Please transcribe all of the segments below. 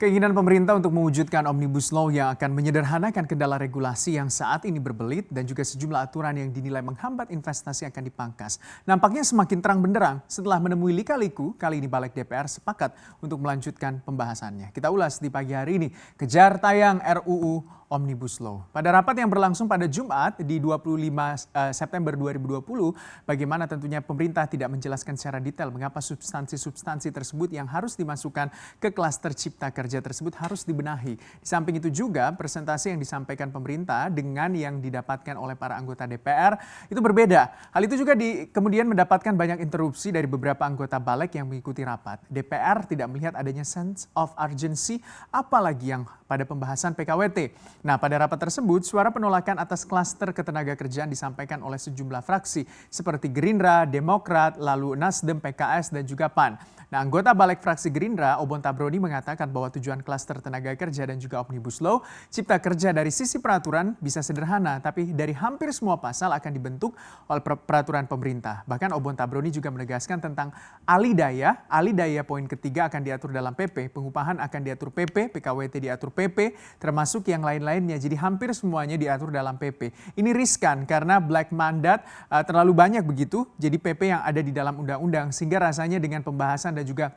Keinginan pemerintah untuk mewujudkan Omnibus Law yang akan menyederhanakan kendala regulasi yang saat ini berbelit dan juga sejumlah aturan yang dinilai menghambat investasi akan dipangkas. Nampaknya semakin terang benderang setelah menemui lika-liku, kali ini Balik DPR sepakat untuk melanjutkan pembahasannya. Kita ulas di pagi hari ini, kejar tayang RUU Omnibus Law. Pada rapat yang berlangsung pada Jumat di 25 September 2020, bagaimana tentunya pemerintah tidak menjelaskan secara detail mengapa substansi-substansi tersebut yang harus dimasukkan ke klaster cipta kerja tersebut harus dibenahi. Di samping itu juga presentasi yang disampaikan pemerintah dengan yang didapatkan oleh para anggota DPR itu berbeda. Hal itu juga kemudian mendapatkan banyak interupsi dari beberapa anggota Balik yang mengikuti rapat. DPR tidak melihat adanya sense of urgency apalagi yang pada pembahasan PKWT. Nah, pada rapat tersebut, suara penolakan atas klaster ketenagakerjaan disampaikan oleh sejumlah fraksi seperti Gerindra, Demokrat, lalu Nasdem, PKS, dan juga PAN. Nah, anggota Balik fraksi Gerindra, Obon Tabroni mengatakan bahwa tujuan klaster tenaga kerja dan juga Omnibus Law cipta kerja dari sisi peraturan bisa sederhana, tapi dari hampir semua pasal akan dibentuk oleh peraturan pemerintah. Bahkan Obon Tabroni juga menegaskan tentang alidaya poin ketiga akan diatur dalam PP, pengupahan akan diatur PP, PKWT diatur PP, termasuk yang lain-lainnya. Jadi hampir semuanya diatur dalam PP. Ini riskan karena black mandate terlalu banyak begitu, jadi PP yang ada di dalam undang-undang sehingga rasanya dengan pembahasan dan juga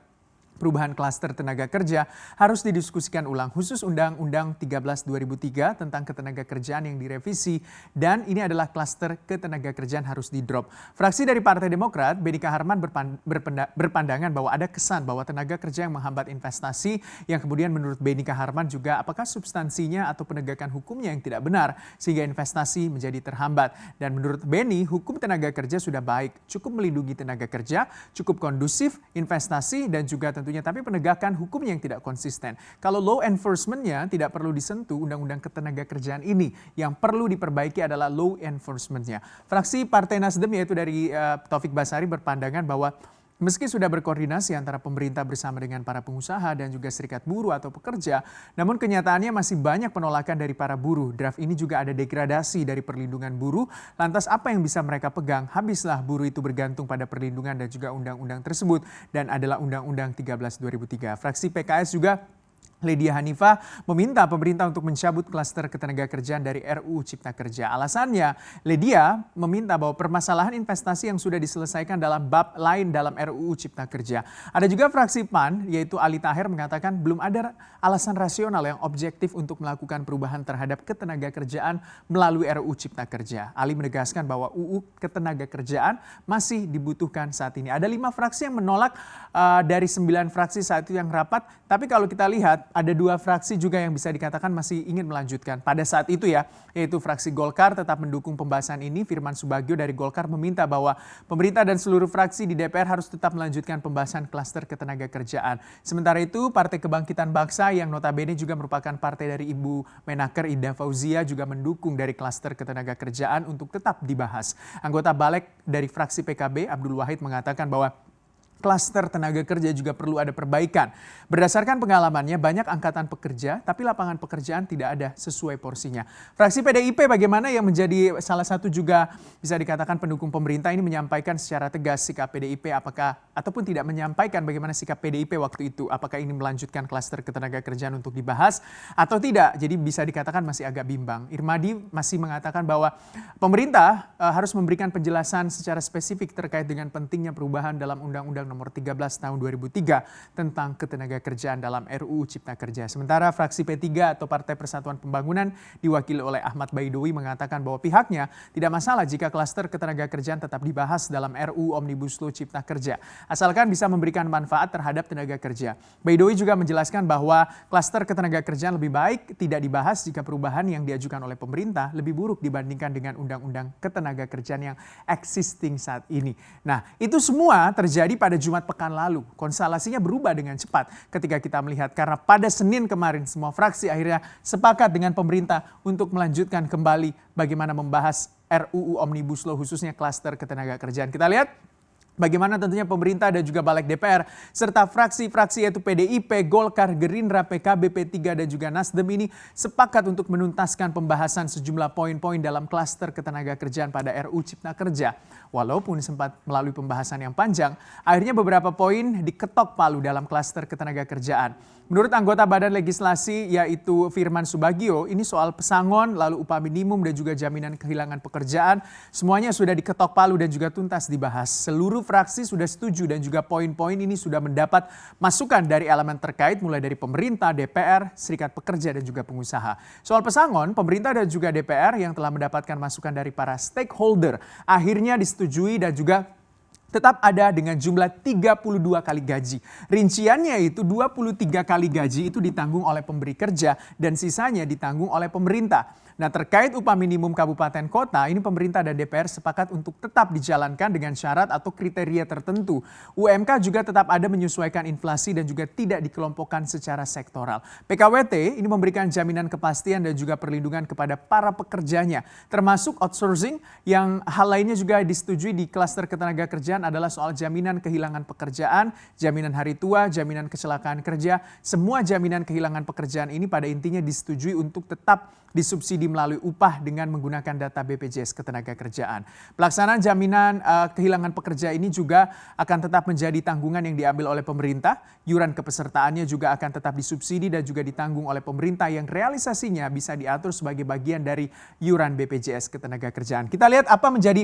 perubahan klaster tenaga kerja harus didiskusikan ulang, khusus Undang-Undang 13 2003 tentang ketenaga kerjaan yang direvisi, dan ini adalah klaster ketenaga kerjaan harus di-drop. Fraksi dari Partai Demokrat, Benika Harman berpandangan bahwa ada kesan bahwa tenaga kerja yang menghambat investasi, yang kemudian menurut Benika Harman juga apakah substansinya atau penegakan hukumnya yang tidak benar sehingga investasi menjadi terhambat. Dan menurut Beni, hukum tenaga kerja sudah baik, cukup melindungi tenaga kerja, cukup kondusif investasi dan juga tentunya, tapi penegakan hukumnya yang tidak konsisten. Kalau law enforcement-nya tidak perlu disentuh, undang-undang ketenaga kerjaan ini yang perlu diperbaiki adalah law enforcement-nya. Fraksi Partai Nasdem yaitu dari Taufik Basari berpandangan bahwa meski sudah berkoordinasi antara pemerintah bersama dengan para pengusaha dan juga serikat buruh atau pekerja, namun kenyataannya masih banyak penolakan dari para buruh. Draft ini juga ada degradasi dari perlindungan buruh. Lantas apa yang bisa mereka pegang? Habislah buruh itu bergantung pada perlindungan dan juga undang-undang tersebut, dan adalah Undang-Undang 13 2003. Fraksi PKS juga Ledia Hanifah meminta pemerintah untuk mencabut klaster ketenaga kerjaan dari RUU Cipta Kerja. Alasannya, Ledia meminta bahwa permasalahan investasi yang sudah diselesaikan dalam bab lain dalam RUU Cipta Kerja. Ada juga fraksi PAN, yaitu Ali Taher mengatakan belum ada alasan rasional yang objektif untuk melakukan perubahan terhadap ketenaga kerjaan melalui RUU Cipta Kerja. Ali menegaskan bahwa UU ketenaga kerjaan masih dibutuhkan saat ini. Ada 5 fraksi yang menolak dari 9 fraksi saat itu yang rapat, tapi kalau kita lihat ada 2 fraksi juga yang bisa dikatakan masih ingin melanjutkan. Pada saat itu ya, yaitu fraksi Golkar tetap mendukung pembahasan ini. Firman Subagio dari Golkar meminta bahwa pemerintah dan seluruh fraksi di DPR harus tetap melanjutkan pembahasan klaster ketenaga kerjaan. Sementara itu, Partai Kebangkitan Bangsa yang notabene juga merupakan partai dari Ibu Menaker Ida Fauzia juga mendukung dari klaster ketenaga kerjaan untuk tetap dibahas. Anggota Balik dari fraksi PKB, Abdul Wahid mengatakan bahwa klaster tenaga kerja juga perlu ada perbaikan. Berdasarkan pengalamannya, banyak angkatan pekerja, tapi lapangan pekerjaan tidak ada sesuai porsinya. Fraksi PDIP bagaimana yang menjadi salah satu juga bisa dikatakan pendukung pemerintah ini menyampaikan secara tegas sikap PDIP ataupun tidak menyampaikan bagaimana sikap PDIP waktu itu. Apakah ini melanjutkan klaster ketenaga kerjaan untuk dibahas atau tidak? Jadi bisa dikatakan masih agak bimbang. Irmadi masih mengatakan bahwa pemerintah harus memberikan penjelasan secara spesifik terkait dengan pentingnya perubahan dalam Undang-Undang Nomor 13 Tahun 2003 tentang ketenaga kerjaan dalam RUU Cipta Kerja. Sementara fraksi P3 atau Partai Persatuan Pembangunan diwakili oleh Ahmad Baidowi mengatakan bahwa pihaknya tidak masalah jika klaster ketenaga kerjaan tetap dibahas dalam RUU Omnibus Law Cipta Kerja, asalkan bisa memberikan manfaat terhadap tenaga kerja. Baidowi juga menjelaskan bahwa klaster ketenaga kerjaan lebih baik tidak dibahas jika perubahan yang diajukan oleh pemerintah lebih buruk dibandingkan dengan undang-undang ketenaga kerjaan yang existing saat ini. Nah, itu semua terjadi pada Jumat pekan lalu. Konstelasinya berubah dengan cepat ketika kita melihat karena pada Senin kemarin semua fraksi akhirnya sepakat dengan pemerintah untuk melanjutkan kembali bagaimana membahas RUU Omnibus Law khususnya klaster ketenaga kerjaan. Kita lihat bagaimana tentunya pemerintah dan juga Balik DPR serta fraksi-fraksi yaitu PDIP, Golkar, Gerindra, PKB, P3 dan juga Nasdem ini sepakat untuk menuntaskan pembahasan sejumlah poin-poin dalam klaster ketenaga kerjaan pada RUU Cipta Kerja. Walaupun sempat melalui pembahasan yang panjang, akhirnya beberapa poin diketok palu dalam klaster ketenaga kerjaan. Menurut anggota Badan Legislasi yaitu Firman Subagio, ini soal pesangon, lalu upah minimum dan juga jaminan kehilangan pekerjaan, semuanya sudah diketok palu dan juga tuntas dibahas. Seluruh fraksi sudah setuju dan juga poin-poin ini sudah mendapat masukan dari elemen terkait mulai dari pemerintah, DPR, Serikat Pekerja dan juga pengusaha. Soal pesangon, pemerintah dan juga DPR yang telah mendapatkan masukan dari para stakeholder akhirnya disetujui dan juga tetap ada dengan jumlah 32 kali gaji. Rinciannya itu 23 kali gaji itu ditanggung oleh pemberi kerja dan sisanya ditanggung oleh pemerintah. Nah, terkait upah minimum kabupaten kota, ini pemerintah dan DPR sepakat untuk tetap dijalankan dengan syarat atau kriteria tertentu. UMK juga tetap ada menyesuaikan inflasi dan juga tidak dikelompokkan secara sektoral. PKWT ini memberikan jaminan kepastian dan juga perlindungan kepada para pekerjanya, termasuk outsourcing yang hal lainnya juga disetujui di klaster ketenagakerjaan adalah soal jaminan kehilangan pekerjaan, jaminan hari tua, jaminan kecelakaan kerja. Semua jaminan kehilangan pekerjaan ini pada intinya disetujui untuk tetap disubsidi melalui upah dengan menggunakan data BPJS Ketenagakerjaan. Pelaksanaan jaminan kehilangan pekerja ini juga akan tetap menjadi tanggungan yang diambil oleh pemerintah. Iuran kepesertaannya juga akan tetap disubsidi dan juga ditanggung oleh pemerintah yang realisasinya bisa diatur sebagai bagian dari iuran BPJS Ketenagakerjaan. Kita lihat apa menjadi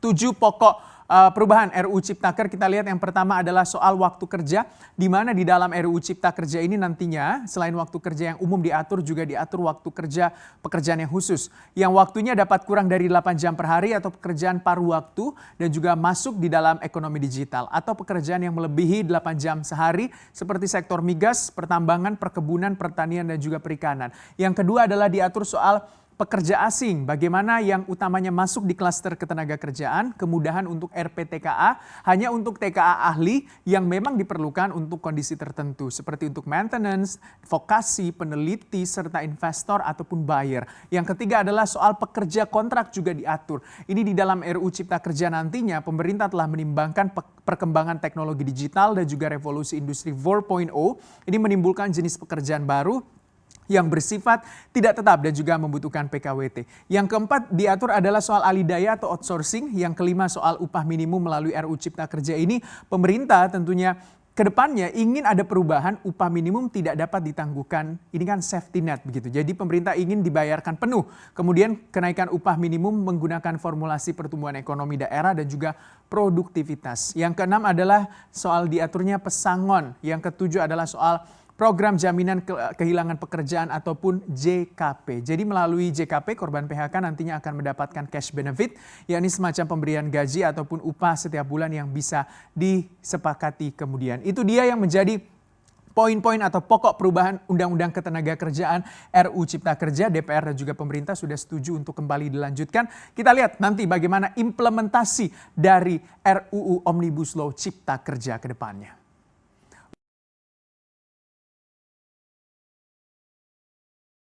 7 pokok perubahan RUU Ciptaker. Kita lihat yang pertama adalah soal waktu kerja, di mana di dalam RUU Cipta Kerja ini nantinya selain waktu kerja yang umum diatur juga diatur waktu kerja pekerjaan yang khusus, yang waktunya dapat kurang dari 8 jam per hari atau pekerjaan paruh waktu dan juga masuk di dalam ekonomi digital atau pekerjaan yang melebihi 8 jam sehari seperti sektor migas, pertambangan, perkebunan, pertanian dan juga perikanan. Yang kedua adalah diatur soal pekerja asing, bagaimana yang utamanya masuk di klaster ketenagakerjaan, kemudahan untuk RPTKA hanya untuk TKA ahli yang memang diperlukan untuk kondisi tertentu, seperti untuk maintenance, vokasi, peneliti, serta investor ataupun buyer. Yang ketiga adalah soal pekerja kontrak juga diatur. Ini di dalam RUU Cipta Kerja nantinya pemerintah telah menimbangkan perkembangan teknologi digital dan juga revolusi industri 4.0. Ini menimbulkan jenis pekerjaan baru yang bersifat tidak tetap dan juga membutuhkan PKWT. Yang keempat diatur adalah soal alidaya atau outsourcing. Yang kelima soal upah minimum melalui RUU Cipta Kerja ini. Pemerintah tentunya ke depannya ingin ada perubahan upah minimum tidak dapat ditangguhkan. Ini kan safety net begitu. Jadi pemerintah ingin dibayarkan penuh. Kemudian kenaikan upah minimum menggunakan formulasi pertumbuhan ekonomi daerah dan juga produktivitas. Yang keenam adalah soal diaturnya pesangon. Yang ketujuh adalah soal program jaminan kehilangan pekerjaan ataupun JKP. Jadi melalui JKP korban PHK nantinya akan mendapatkan cash benefit, yakni semacam pemberian gaji ataupun upah setiap bulan yang bisa disepakati kemudian. Itu dia yang menjadi poin-poin atau pokok perubahan Undang-Undang Ketenagakerjaan RUU Cipta Kerja. DPR dan juga pemerintah sudah setuju untuk kembali dilanjutkan. Kita lihat nanti bagaimana implementasi dari RUU Omnibus Law Cipta Kerja ke depannya.